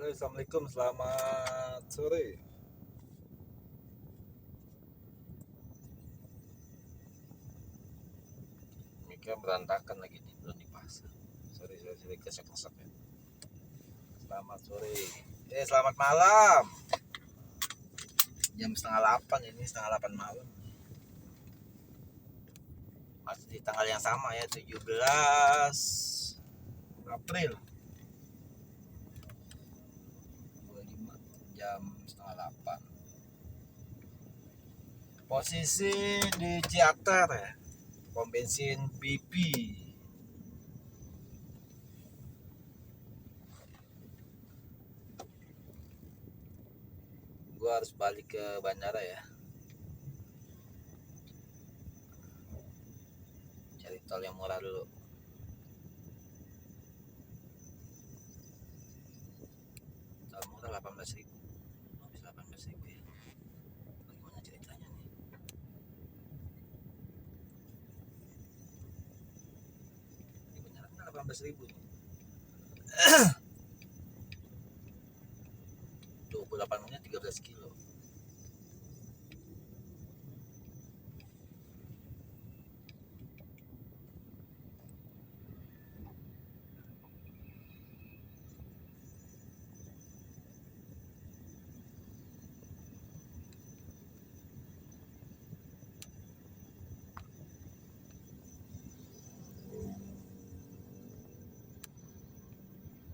Halo, assalamualaikum, selamat sore. Mika berantakan lagi nih, belum dipasang. Sorry, kesek-kesek ya. Selamat sore. Selamat malam. Jam setengah 8 ini, setengah 8 malam. Masih di tanggal yang sama ya, 17 April 25, jam setengah 8. Posisi di Ciater ya, pom bensin BP. Gua harus balik ke bandara ya, cari tol yang murah dulu. Tol murah 18.000, habis 18.000 ya. Bagaimana ceritanya nih? Ini beneran 18.000 nih. 28 menit 13 kilo.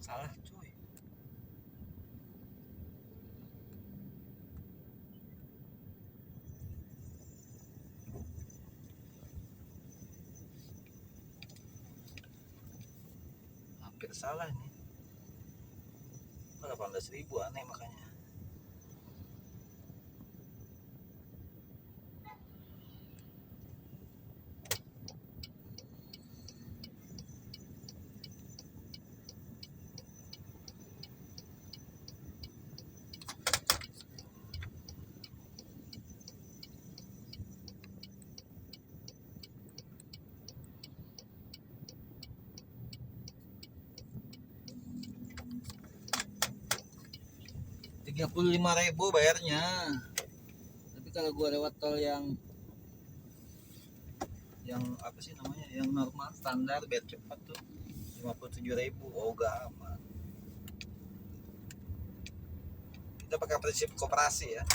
Salah cuy. Hampir salah nih. 18.000 aneh makanya. Rp35.000 bayarnya. Tapi kalau gua lewat tol yang apa sih namanya, yang normal standar biar cepat tuh 57.000. Oh gak aman. Kita pakai prinsip koperasi ya,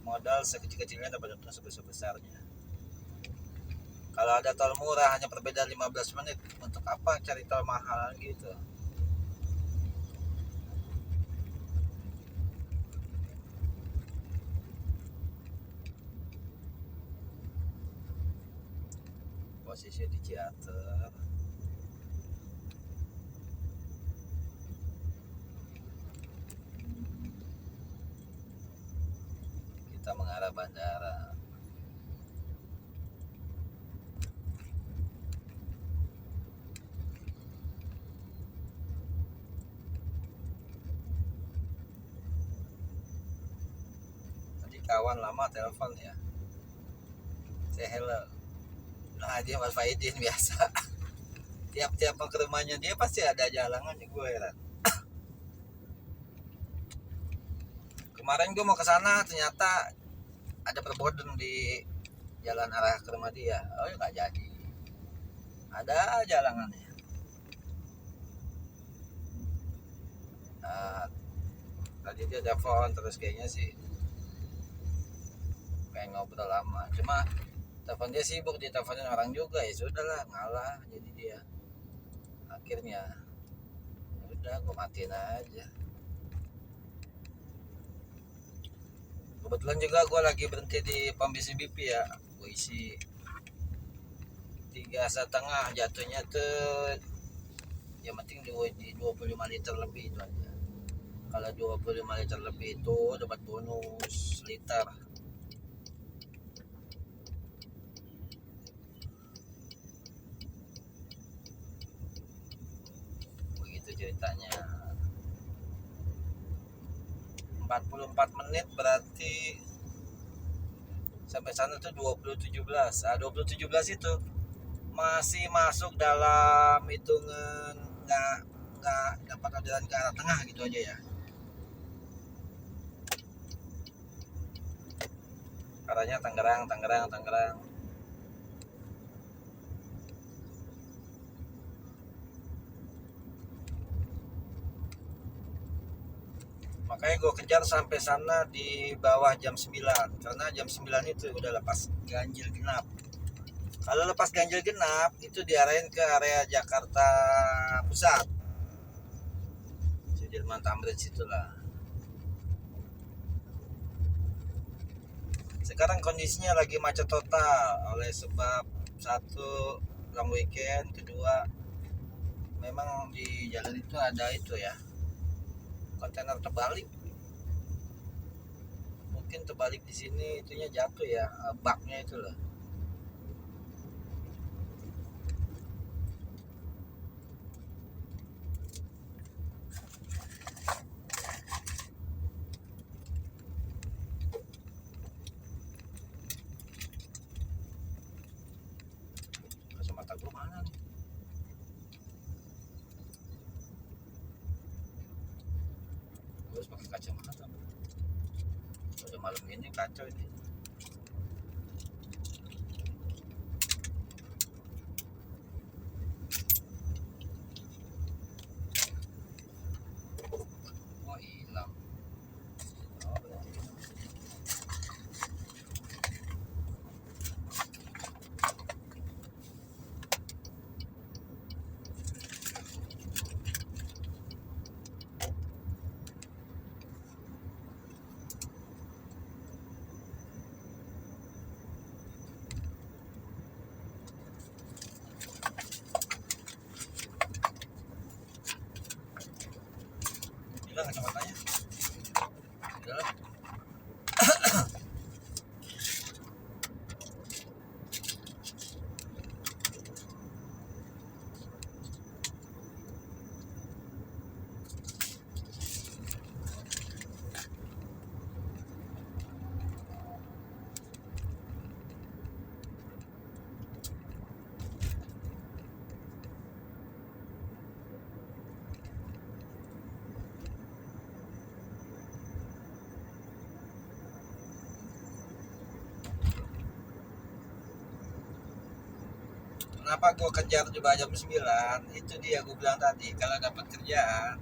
modal sekecil-kecilnya dapat untung sebesar-besarnya. Kalau ada tol murah hanya perbedaan 15 menit, untuk apa cari tol mahal gitu? Posisi di Ciater. Kita mengarah bandara. Tadi kawan lama telepon ya, saya hello. Nah dia Mas Faidin biasa. Tiap-tiap mau ke rumahnya dia pasti ada jalangan, gue heran. Kemarin gue mau ke sana ternyata ada perboden di jalan arah ke rumah dia. Oh ya nggak jadi. Ada jalanannya. Nah, tadi dia telepon terus kayaknya sih pengen ngobrol lama. Cuma telepon dia sibuk, diteleponin orang juga, ya sudahlah ngalah. Jadi dia akhirnya udah gue matiin aja. Kebetulan juga gue lagi berhenti di pom bensin BP ya, gue isi 3,5, jatuhnya tuh yang penting di 25 liter lebih itu aja. Kalau 25 liter lebih itu dapat bonus liter. Begitu ceritanya. 44 menit berarti sampai sana tuh 20.17. Nah, 20.17 itu masih masuk dalam hitungan nggak nggak dapat orderan ke arah tengah gitu aja ya. Arahnya Tangerang. Makanya gue kejar sampai sana di bawah jam 9, karena jam 9 itu udah lepas ganjil genap. Kalau lepas ganjil genap itu diarahin ke area Jakarta Pusat, Sudirman Tamrin situlah. Sekarang kondisinya lagi macet total oleh sebab satu, long weekend, kedua memang di jalan itu ada itu ya, kontainer terbalik. Mungkin terbalik di sini itunya jatuh ya, baknya itu loh. Kacamata gue mana nih? Gue harus pakai kacamata. Udah malam ini kacau ini. Oh hilang. Oh berarti. Hilang kacamatanya. Udah lah. Kenapa gue kejar coba jam 9? Itu dia gue bilang tadi, kalau dapat kerjaan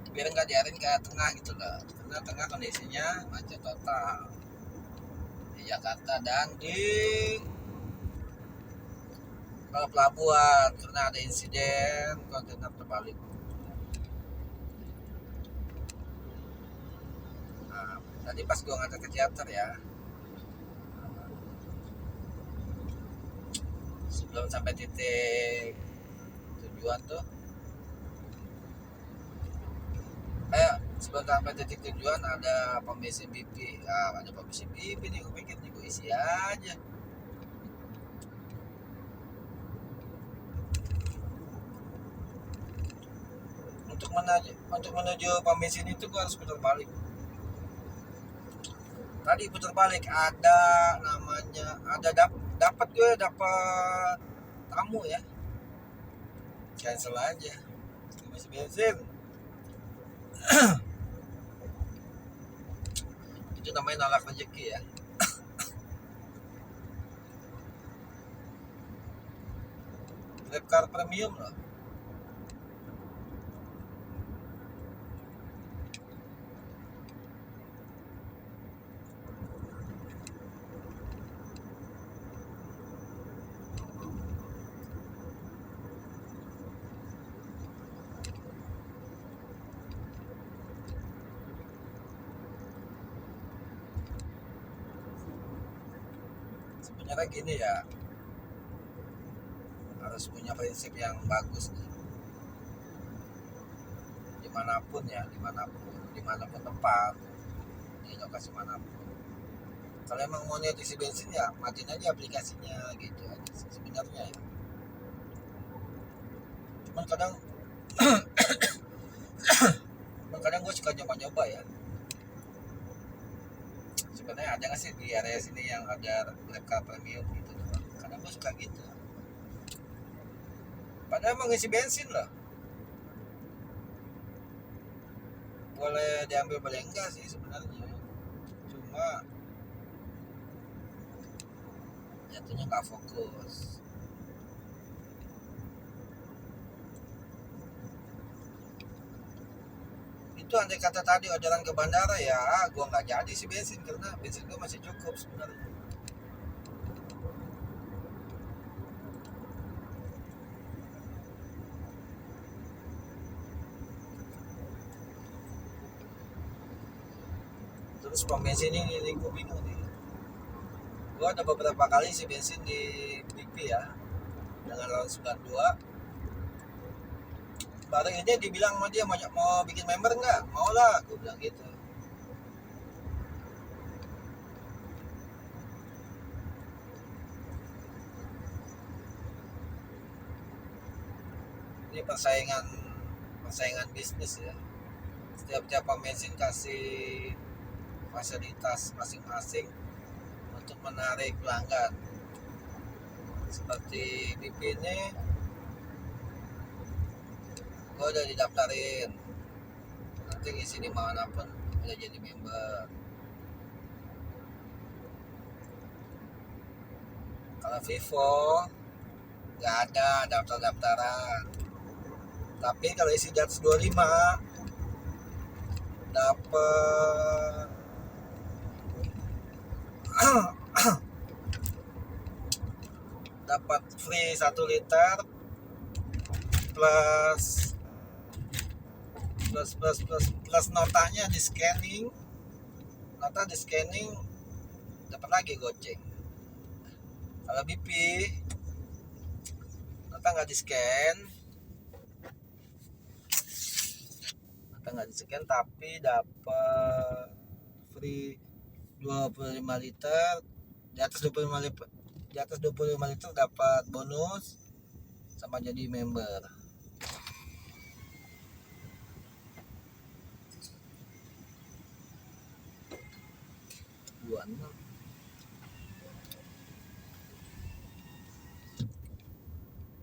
biar nggak diarin ke tengah gitu loh, karena tengah kondisinya macet total di Jakarta dan di pelabuhan karena ada insiden kontainer terbalik. Nah, tadi pas gue ngantar ke teater ya, sebelum sampai titik tujuan tuh, sebelum sampai titik tujuan ada pom bensin BP. Ada pom bensin BP nih, gue pikir nih gue isi aja. Untuk menuju pom bensin itu gue harus putar balik. Tadi putar balik ada namanya, dapat tamu ya, cancel aja, masih bensin. Itu namanya nolak rezeki ya. Grabcar premium loh. Sebenarnya gini ya, harus punya prinsip yang bagus nih. Dimanapun tempat, di lokasi manapun. Kalau emang mau niat isi bensin ya matiin aja aplikasinya gitu aja sebenarnya ya. Cuman kadang gue suka nyoba ya. Sebenarnya ada nggak sih di area sini yang ada Grabcar premium gitu? Kadang gue suka gitu. padahal mau ngisi bensin loh, boleh diambil boleh enggak sih sebenarnya, cuma jatuhnya nggak fokus. Itu andai kata tadi orderan ke bandara ya gua nggak jadi sih bensin, karena bensin gua masih cukup sebenarnya. Terus pom bensin ini gua bingung nih, gua ada beberapa kali isi bensin di BP ya dengan lawan 92. Baru ini dibilang sama dia mau bikin member nggak, mau lah gue bilang gitu. Ini persaingan bisnis ya, setiap pom bensin kasih fasilitas masing-masing untuk menarik pelanggan. Seperti BP ini gue udah didaftarin, nanti ngisi di mana pun udah jadi member. Kalau Vivo nggak ada daftaran, tapi kalau isi di atas 25 dapat dapat free 1 liter plus notanya di scanning, nota di scanning dapat lagi goceng. Kalau BP nota nggak di scan, tapi dapat free 25 liter, di atas 25 liter dapat bonus sama jadi member.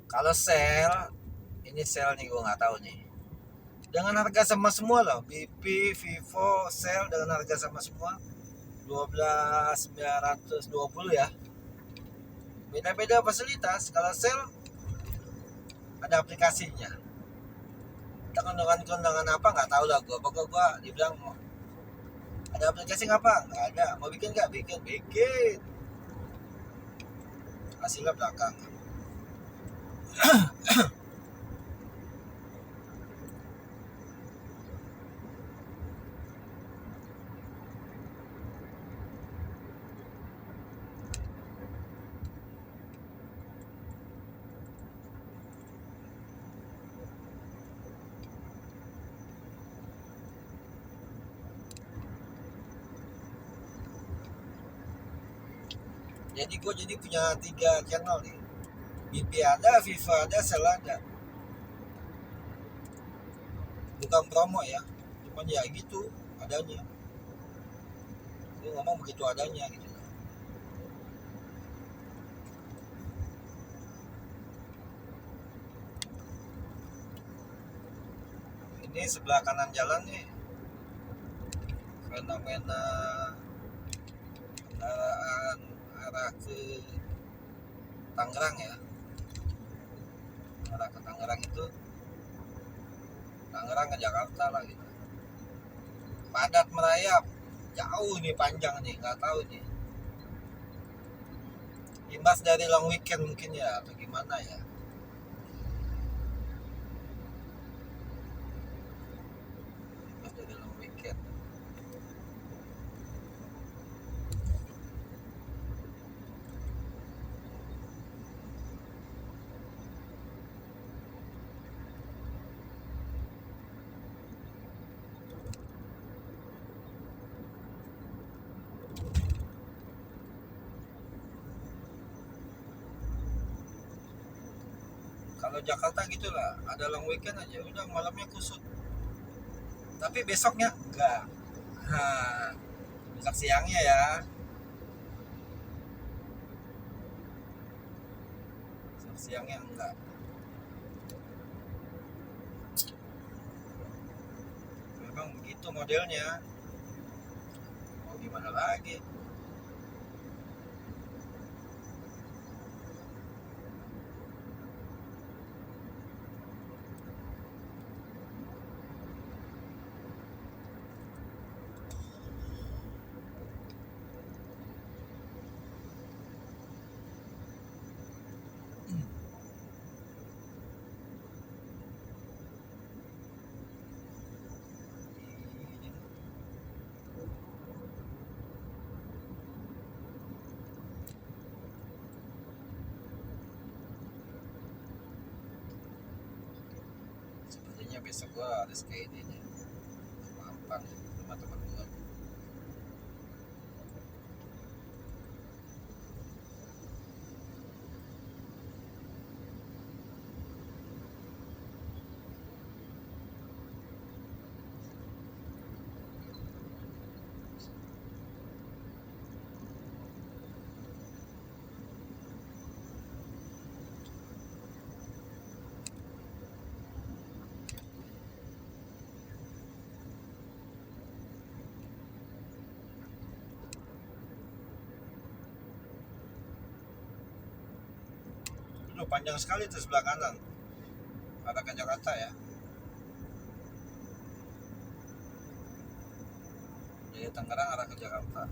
Kalau sel, ini sel nih gue nggak tahu nih. Dengan harga sama semua loh, BP, Vivo, sel dengan harga sama semua, 12.920 ya. Beda-beda fasilitas. Kalau sel ada aplikasinya. Undangan apa nggak tahu lah gue. Pokoknya gue dibilang ada aplikasi ngapa? Nggak ada. Mau bikin nggak? Bikin. Hasilnya belakang. Jadi gue punya 3 channel nih. BP ada, Vivo ada, sel ada. Bukan promo ya, cuman ya gitu adanya. Gue ngomong begitu adanya gitu. Ini sebelah kanan jalan nih, fenomena kendaraan arah ke Tangerang ya. Arah ke Tangerang itu Tangerang ke Jakarta lah gitu. Padat merayap, jauh nih, panjang nih, nggak tahu nih. Imbas dari long weekend mungkin ya, atau gimana ya. Imbas dari long weekend. Kalau Jakarta gitulah, ada long weekend aja udah malamnya kusut. Tapi besoknya enggak. Besok siangnya ya. Besok siangnya enggak. memang begitu modelnya, mau gimana lagi. Sepertinya besok gua harus ke ini nih, mampang rumah teman gua. Itu panjang sekali tuh sebelah kanan, ada ke Jakarta ya. Dari Tangerang arah ke Jakarta.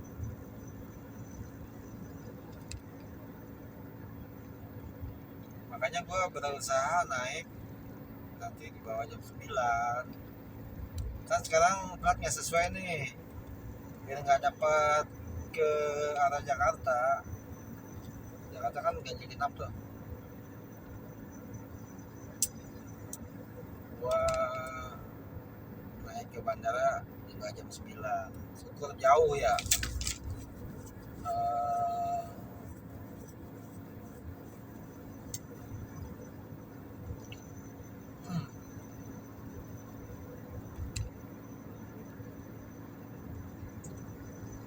Makanya gue berusaha naik nanti di bawah jam 9. Kan sekarang plat nggak sesuai nih, biar nggak dapat ke arah Jakarta. Jakarta kan ganjil genap tuh. Gua naik ke bandara juga jam 9. Syukur jauh ya. Eh,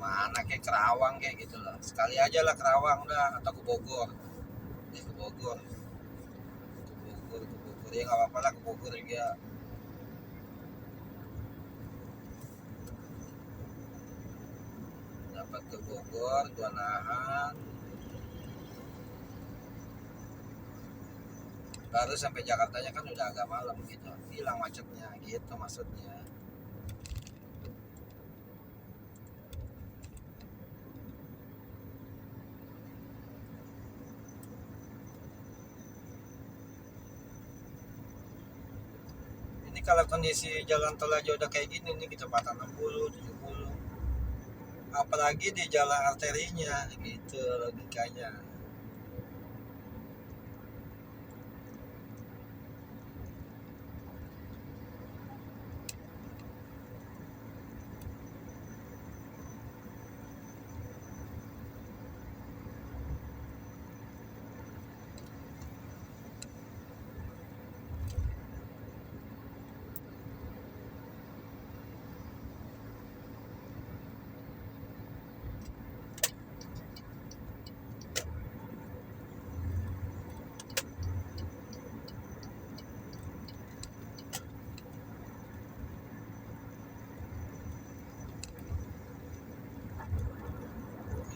mana kayak Kerawang kayak gitu lah. Sekali aja lah Kerawang dah, atau ke Bogor. Ke Bogor. Ke Bogor ya nggak apa-apa lah, ke Bogor juga. Dapat ke Bogor, gua nahan. Baru sampai Jakartanya kan udah agak malam gitu, hilang macetnya gitu maksudnya. Ini kalau kondisi jalan tol aja udah kayak gini nih, kecepatan 60, 70, apalagi di jalan arterinya gitu logikanya.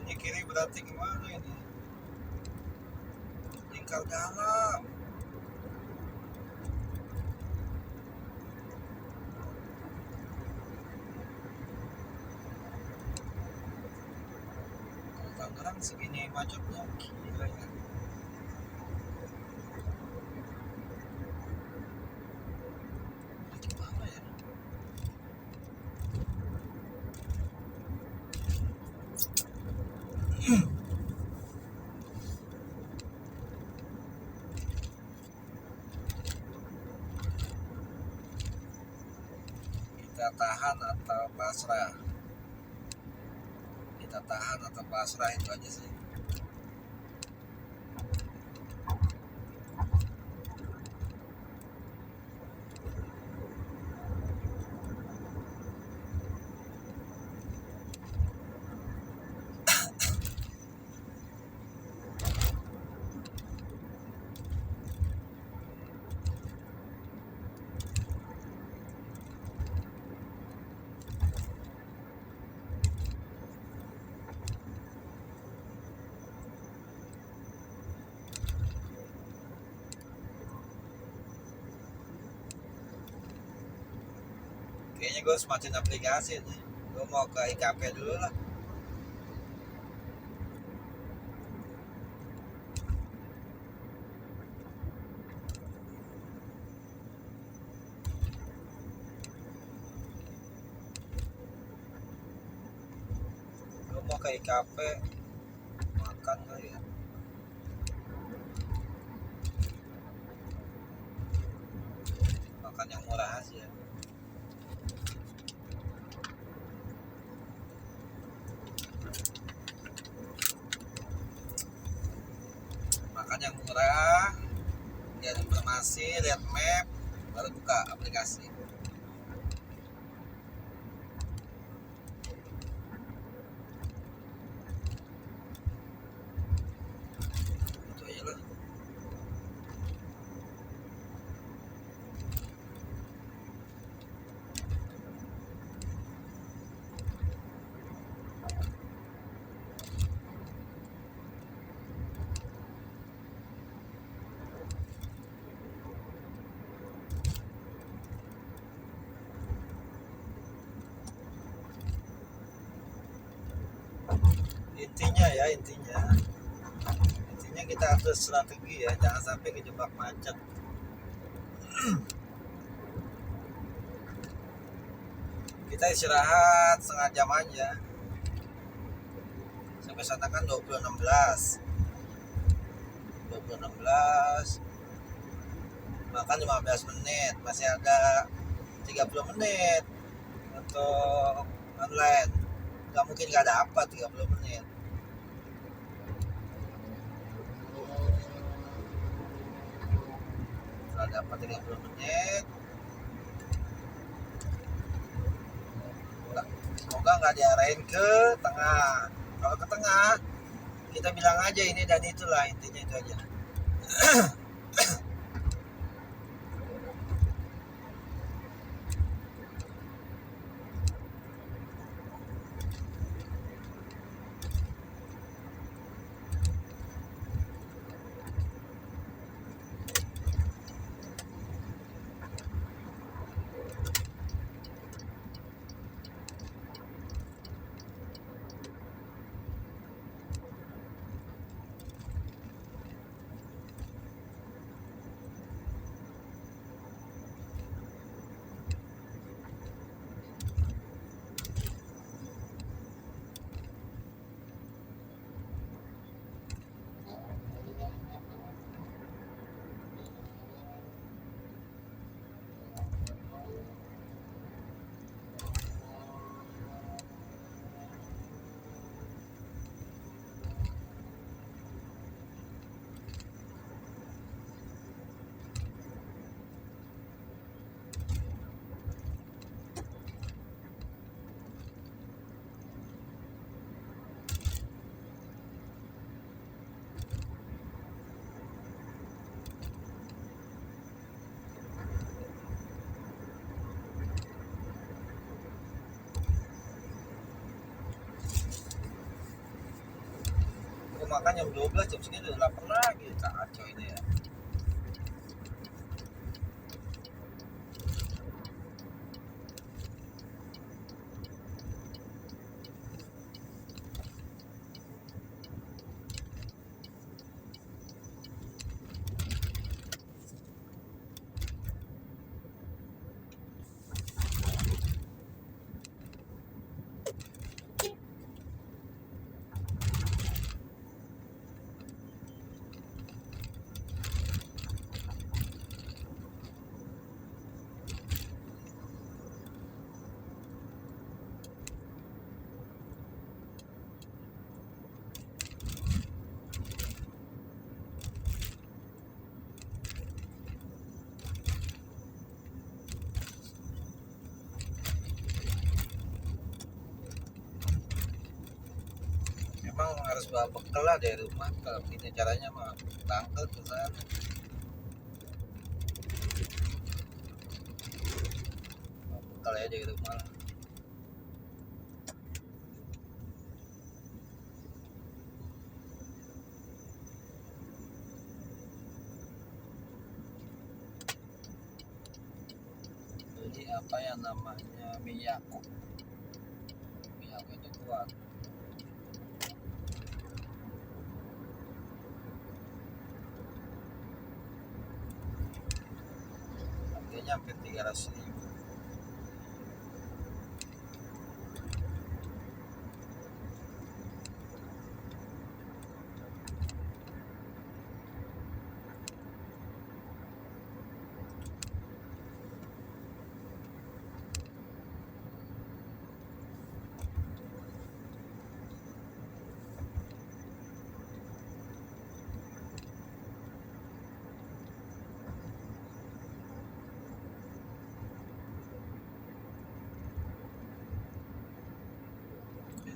Ini kiri berarti gimana ini, lingkar dalam. Kalau Tangerang segini macetnya gila ya. Gimana ya, kita tahan atau pasrah, kita tahan atau pasrah, itu aja sih. Kayaknya gue semakin aplikasi nih. Gue mau ke IKP dulu lah. Gue mau ke IKP makan kali ya. Makan yang murah aja. Makan yang murah, lihat informasi, lihat map, baru buka aplikasi. Itu aja lah. Intinya kita harus strategi ya, jangan sampai kejebak macet. Kita istirahat setengah jam aja. Sampai sana kan 20.16 makan 15 menit, masih ada 30 menit untuk online. Gak mungkin gak dapat 30 menit. Setelah dapat 30 menit, semoga nggak diarahin ke tengah. Kalau ke tengah, kita bilang aja ini dan itulah, intinya itu aja. Makan jam 12, jam segini udah lapar lagi. Kacau ini ya. Emang harus bawa bekal lah dari rumah. Kalau begini caranya mah tangkel ke sana. Bawa bekal aja dari rumah lah. Beli apa yang namanya Miyako itu kuat. Harganya hampir 300.000.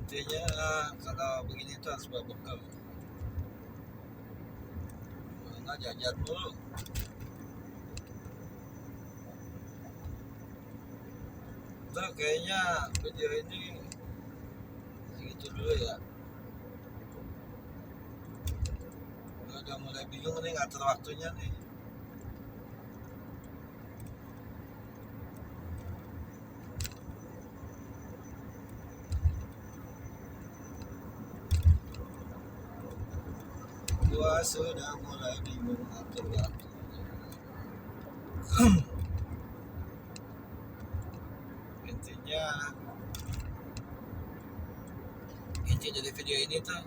Intinya kalau begini tuh harus bawa bekal, nggak jajan dulu. Tuh kayaknya video ini segitu dulu ya. Udah mulai bingung nih ngatur waktunya nih. Gua sudah mulai bingung ngatur waktunya. inti dari video ini tuh,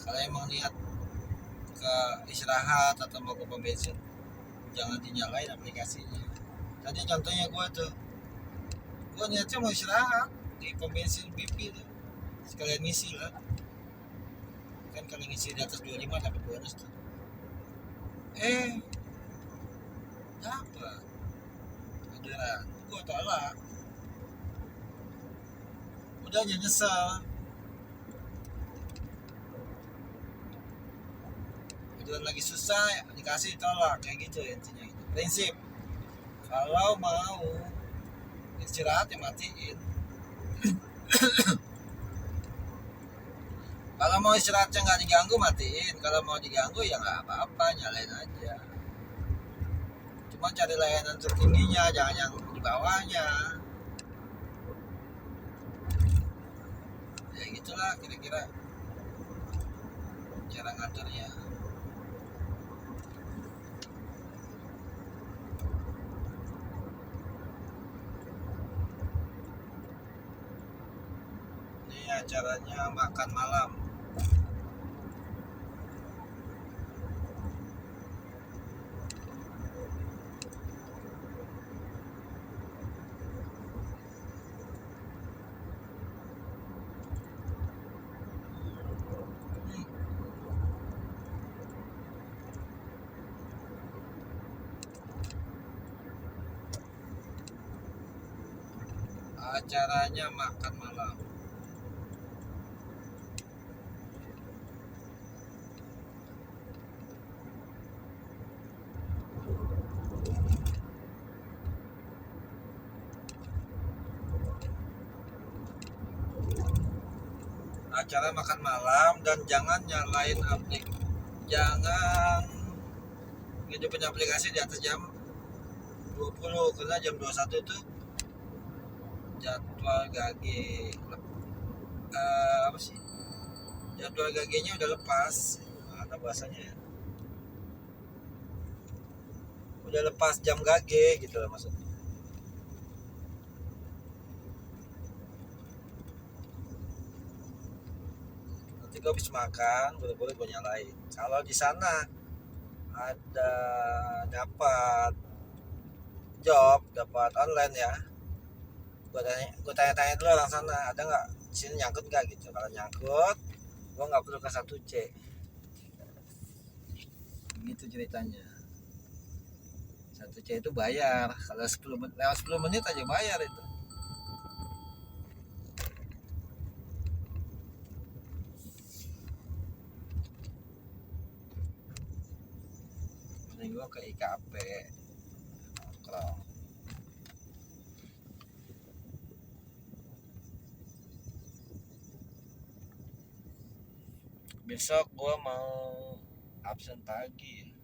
kalau emang niat ke istirahat atau mau ke pom bensin, jangan dinyalain aplikasinya. Tadi contohnya gue niatnya mau istirahat di pom bensin BP tuh, sekalian ngisi lah. Kan kalau ngisi di atas 25 dapat bonus tuh. Dapat orderan, gue tolak. Udah nyesel. Orderan lagi susah dikasih tolak, kayak gitu intinya gitu. Prinsip kalau mau istirahat ya matiin. Kalau mau istirahatnya nggak diganggu matiin, kalau mau diganggu ya nggak apa-apa, nyalain aja. Cuma cari layanan tertingginya, jangan yang di bawahnya. Ya gitulah kira-kira cara ngaturnya. Ini acaranya makan malam. Acaranya makan malam. Acara makan malam, dan jangan nyalain jangan ngidupin aplikasi di atas jam 20, karena jam 21 tuh jadwal gage apa sih, jadwal gagenya udah lepas, ada bahasanya ya, udah lepas jam gage gitu lah maksudnya. Nanti gue habis makan buru-buru gue nyalain. Kalau di sana ada dapat job, dapat online ya, gue tanya-tanya dulu orang sana, ada nggak di sini nyangkut nggak gitu. Kalau nyangkut gue nggak perlu ke 1C gitu ceritanya. 1C itu bayar, kalau 10 menit, lewat 10 menit aja bayar itu. Mending gue ke IKP nongkrong. Besok gue mau absen pagi.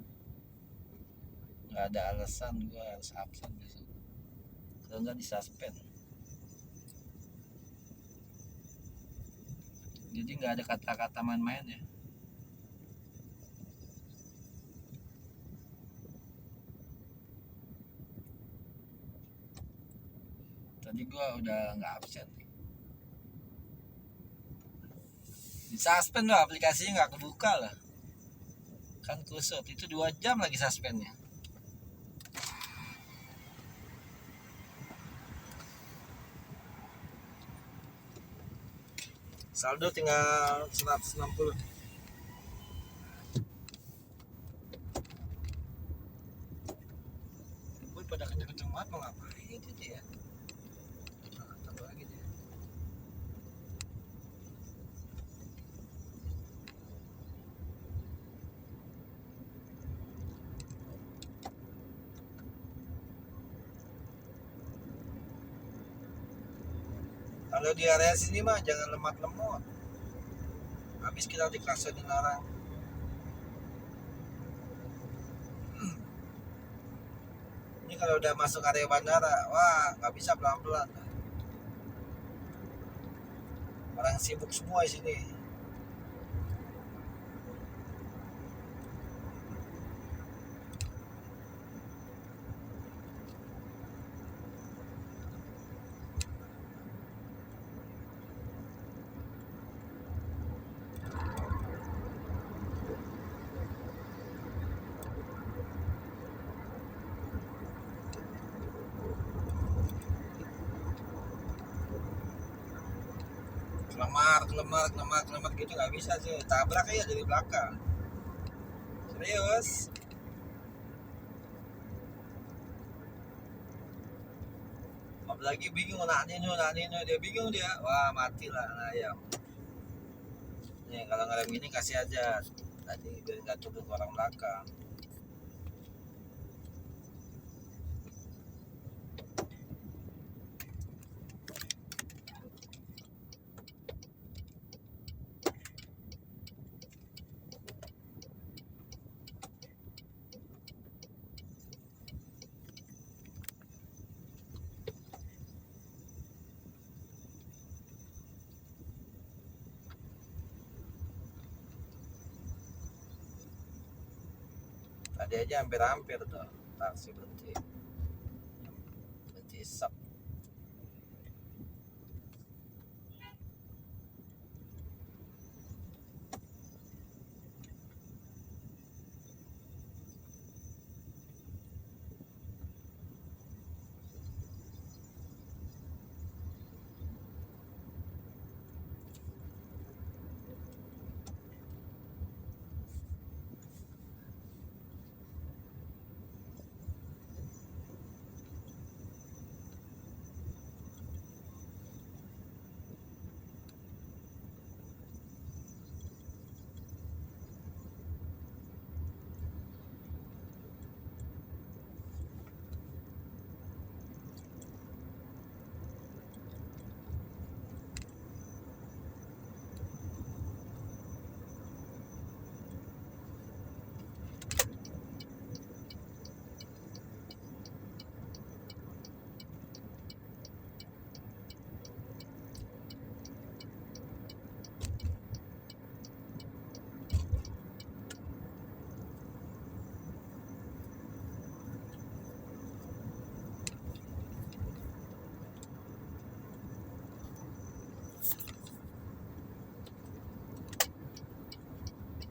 nggak ada alasan gue harus absen besok, kalau nggak disuspend. Jadi nggak ada kata-kata main-main ya. Tadi gue udah nggak absen, disuspend lah, aplikasinya nggak kebuka lah, kan kusut itu 2 jam lagi suspendnya. Saldo tinggal 160. Gue pada kenceng-kenceng banget, mau ngapain itu dia? Nah, tambah lagi dia. Kalau di area sini mah jangan lemot-lemot, habis kita diklasonin orang. Ini kalau udah masuk area bandara, wah nggak bisa pelan-pelan. Orang sibuk semua di sini. Kelemar gitu nggak bisa sih, tabrak aja dari belakang. Serius. Apalagi bingung nak nino dia bingung dia, wah mati lah ayam. Nih kalau ngerem gini kasih aja tadi biar nggak tutup orang belakang. Tadi aja hampir tuh taksi berhenti sap.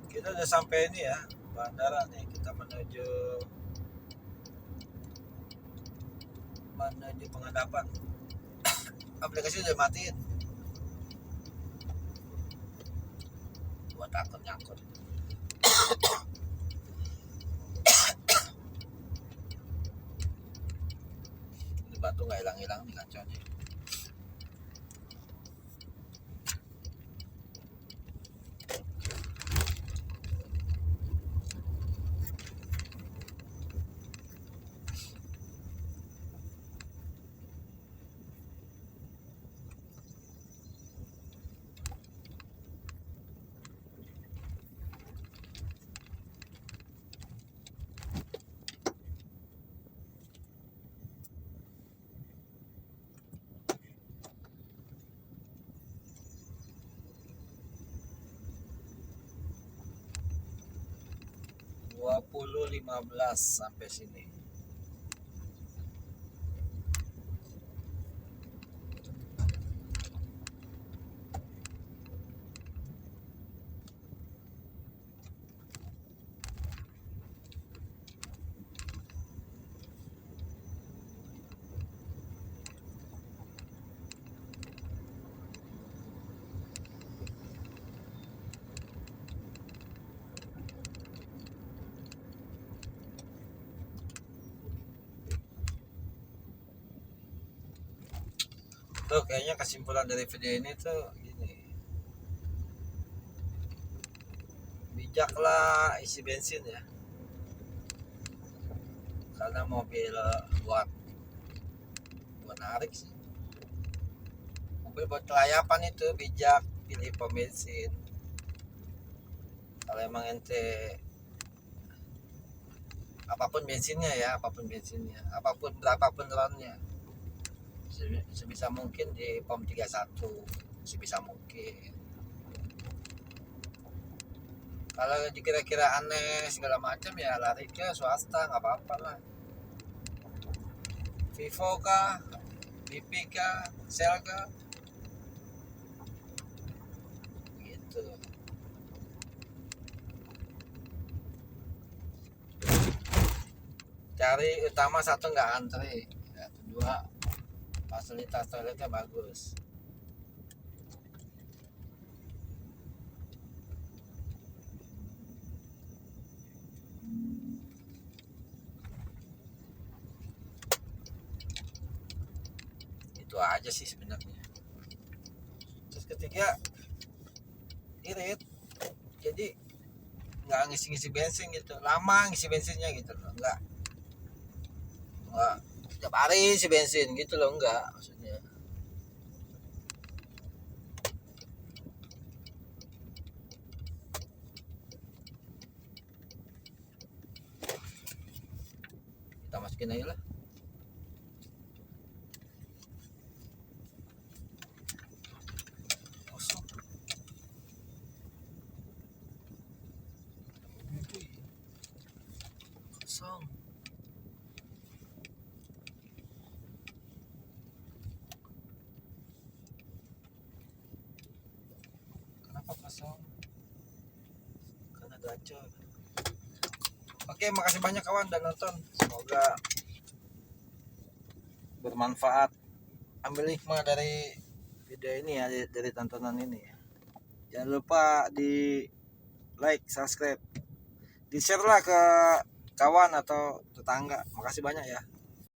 Kita udah sampai ini ya, bandara nih, kita menuju pengadapan. Aplikasi udah matiin, gua takut nyangkut. Ini batu nggak hilang-hilang nih kacanya. 20.15 sampai sini. Tuh kayaknya kesimpulan dari video ini tuh gini, bijaklah isi bensin ya, karena mobil buat narik sih, mobil buat kelayapan itu bijak pilih pom bensin. Kalau emang ente apapun bensinnya ya, apapun berapapun ronnya, sebisa mungkin di pom 31 sebisa mungkin. Kalau kira-kira aneh segala macam ya lari ke swasta, nggak apa-apa lah. Vivo kah, BP kah, Shell kah, gitu. Cari utama satu nggak antri, ya, kedua fasilitas toiletnya bagus. Itu aja sih sebenarnya. Terus ketiga, irit, jadi nggak ngisi bensin gitu, lama ngisi bensinnya gitu loh, nggak setiap hari isi bensin gitu loh, enggak maksudnya. Kita masukin aja lah. Kosong. Kosong. Kenapa kosong? Karena gacor. Oke, makasih banyak kawan dan nonton. Semoga bermanfaat. Ambil hikmah dari video ini ya, dari tontonan ini ya. Jangan lupa di like, subscribe, di share lah ke kawan atau tetangga. Makasih banyak ya.